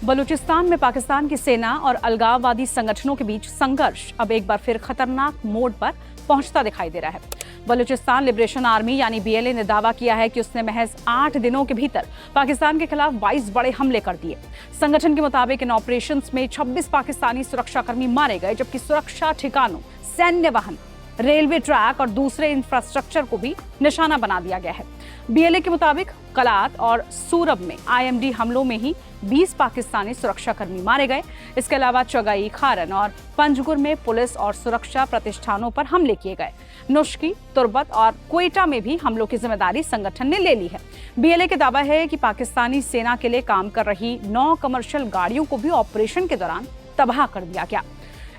बलूचिस्तान में पाकिस्तान की सेना और अलगाववादी संगठनों के बीच संघर्ष अब एक बार फिर खतरनाक मोड़ पर पहुंचता दिखाई दे रहा है। बलूचिस्तान लिबरेशन आर्मी यानी बीएलए ने दावा किया है कि उसने महज 8 दिनों के भीतर पाकिस्तान के खिलाफ 22 बड़े हमले कर दिए। संगठन के मुताबिक इन ऑपरेशंस में 26 पाकिस्तानी सुरक्षाकर्मी मारे गए, जबकि सुरक्षा ठिकानों, सैन्य वाहन, रेलवे ट्रैक और दूसरे इंफ्रास्ट्रक्चर को भी निशाना बना दिया गया है। बीएलए के मुताबिक कलात और सूरब में आईएमडी हमलों में ही 20 पाकिस्तानी सुरक्षाकर्मी मारे गए। इसके अलावा चगाई, खारन और पंजगुर में पुलिस और सुरक्षा प्रतिष्ठानों पर हमले किए गए। नुश्की, तुर्बत और क्वेटा में भी हमलों की जिम्मेदारी संगठन ने ले ली है। बीएलए का दावा है कि पाकिस्तानी सेना के लिए काम कर रही 9 कमर्शियल गाड़ियों को भी ऑपरेशन के दौरान तबाह कर दिया गया।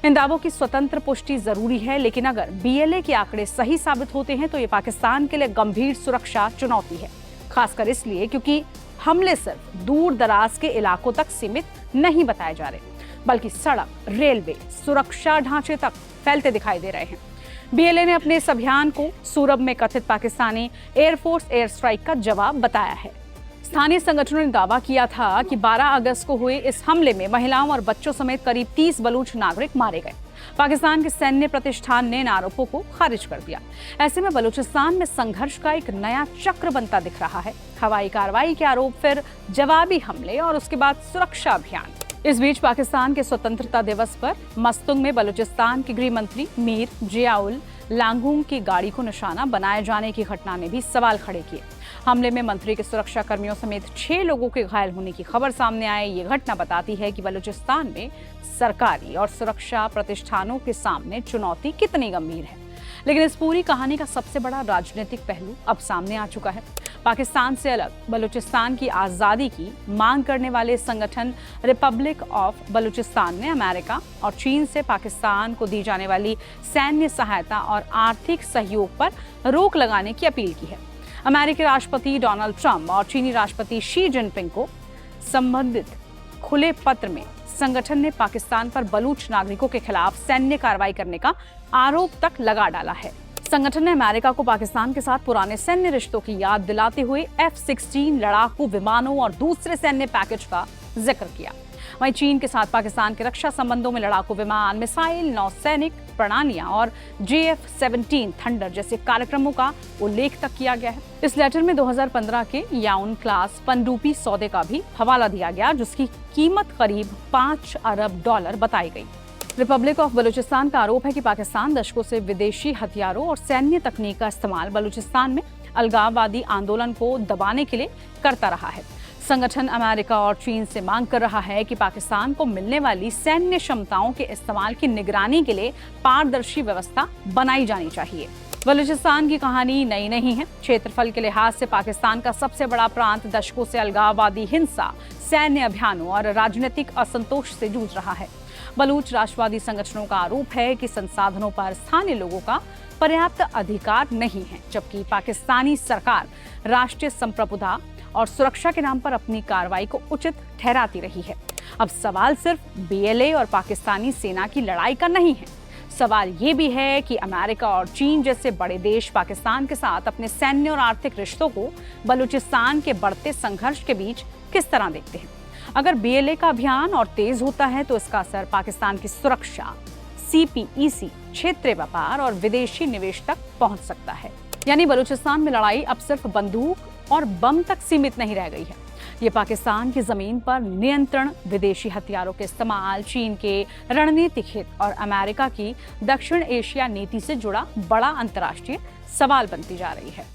इन दावों की स्वतंत्र पुष्टि जरूरी है, लेकिन अगर बीएलए के आंकड़े सही साबित होते हैं तो ये पाकिस्तान के लिए गंभीर सुरक्षा चुनौती है, खासकर इसलिए क्योंकि हमले सिर्फ दूर दराज के इलाकों तक सीमित नहीं बताए जा रहे, बल्कि सड़क, रेलवे, सुरक्षा ढांचे तक फैलते दिखाई दे रहे हैं। बीएलए ने अपने इस अभियान को सूरब में कथित पाकिस्तानी एयरफोर्स एयर स्ट्राइक का जवाब बताया है। स्थानीय संगठनों ने दावा किया था कि 12 अगस्त को हुए इस हमले में महिलाओं और बच्चों समेत करीब 30 बलूच नागरिक मारे गए। पाकिस्तान के सैन्य प्रतिष्ठान ने इन आरोपों को खारिज कर दिया। ऐसे में बलूचिस्तान में संघर्ष का एक नया चक्र बनता दिख रहा है। हवाई कार्रवाई के आरोप, फिर जवाबी हमले और उसके बाद सुरक्षा अभियान। इस बीच पाकिस्तान के स्वतंत्रता दिवस पर मस्तुंग में बलूचिस्तान के गृह मंत्री मीर जियाउल लांगूम की गाड़ी को निशाना बनाए जाने की घटना ने भी सवाल खड़े किए। हमले में मंत्री के सुरक्षा कर्मियों समेत 6 लोगों के घायल होने की खबर सामने आई। ये घटना बताती है कि बलूचिस्तान में सरकारी और सुरक्षा प्रतिष्ठानों के सामने चुनौती कितनी गंभीर है। लेकिन इस पूरी कहानी का सबसे बड़ा राजनीतिक पहलू अब सामने आ चुका है। पाकिस्तान से अलग बलूचिस्तान की आज़ादी की मांग करने वाले संगठन रिपब्लिक ऑफ बलूचिस्तान ने अमेरिका और चीन से पाकिस्तान को दी जाने वाली सैन्य सहायता और आर्थिक सहयोग पर रोक लगाने की अपील की है। अमेरिकी राष्ट्रपति डोनाल्ड ट्रंप और चीनी राष्ट्रपति शी जिनपिंग को संबंधित खुले पत्र में संगठन ने पाकिस्तान पर बलूच नागरिकों के खिलाफ सैन्य कार्रवाई करने का आरोप तक लगा डाला है। संगठन ने अमेरिका को पाकिस्तान के साथ पुराने सैन्य रिश्तों की याद दिलाते हुए F-16 लड़ाकू विमानों और दूसरे सैन्य पैकेज का जिक्र किया। वहीं चीन के साथ पाकिस्तान के रक्षा संबंधों में लड़ाकू विमान, मिसाइल, नौसैनिक प्रणालियां और JF-17 थंडर जैसे कार्यक्रमों का उल्लेख तक किया गया है। इस लेटर में 2015 के याउन क्लास पनडुब्बी सौदे का भी हवाला दिया गया, जिसकी कीमत करीब $5 अरब बताई गई। रिपब्लिक ऑफ बलूचिस्तान का आरोप है कि पाकिस्तान दशकों से विदेशी हथियारों और सैन्य तकनीक का इस्तेमाल बलूचिस्तान में अलगाववादी आंदोलन को दबाने के लिए करता रहा है। संगठन अमेरिका और चीन से मांग कर रहा है कि पाकिस्तान को मिलने वाली सैन्य क्षमताओं के इस्तेमाल की निगरानी के लिए पारदर्शी व्यवस्था बनाई जानी चाहिए। बलूचिस्तान की कहानी नई नहीं है। क्षेत्रफल के लिहाज से पाकिस्तान का सबसे बड़ा प्रांत दशकों से अलगाववादी हिंसा, सैन्य अभियानों और राजनीतिक असंतोष से जूझ रहा है। बलूच राष्ट्रवादी संगठनों का आरोप है कि संसाधनों पर स्थानीय लोगों का पर्याप्त अधिकार नहीं है, जबकि पाकिस्तानी सरकार राष्ट्रीय संप्रभुता और सुरक्षा के नाम पर अपनी कार्रवाई को उचित ठहराती रही है। अब सवाल सिर्फ बीएलए और पाकिस्तानी सेना की लड़ाई का नहीं है। सवाल ये भी है कि अमेरिका और चीन जैसे बड़े देश पाकिस्तान के साथ अपने सैन्य और आर्थिक रिश्तों को बलूचिस्तान के बढ़ते संघर्ष के बीच किस तरह देखते हैं। अगर बीएलए का अभियान और तेज होता है तो इसका असर पाकिस्तान की सुरक्षा, CPEC, क्षेत्रीय व्यापार और विदेशी निवेश तक पहुंच सकता है। यानी बलूचिस्तान में लड़ाई अब सिर्फ बंदूक और बम तक सीमित नहीं रह गई है। ये पाकिस्तान की जमीन पर नियंत्रण, विदेशी हथियारों के इस्तेमाल, चीन के रणनीतिक हित और अमेरिका की दक्षिण एशिया नीति से जुड़ा बड़ा अंतर्राष्ट्रीय सवाल बनती जा रही है।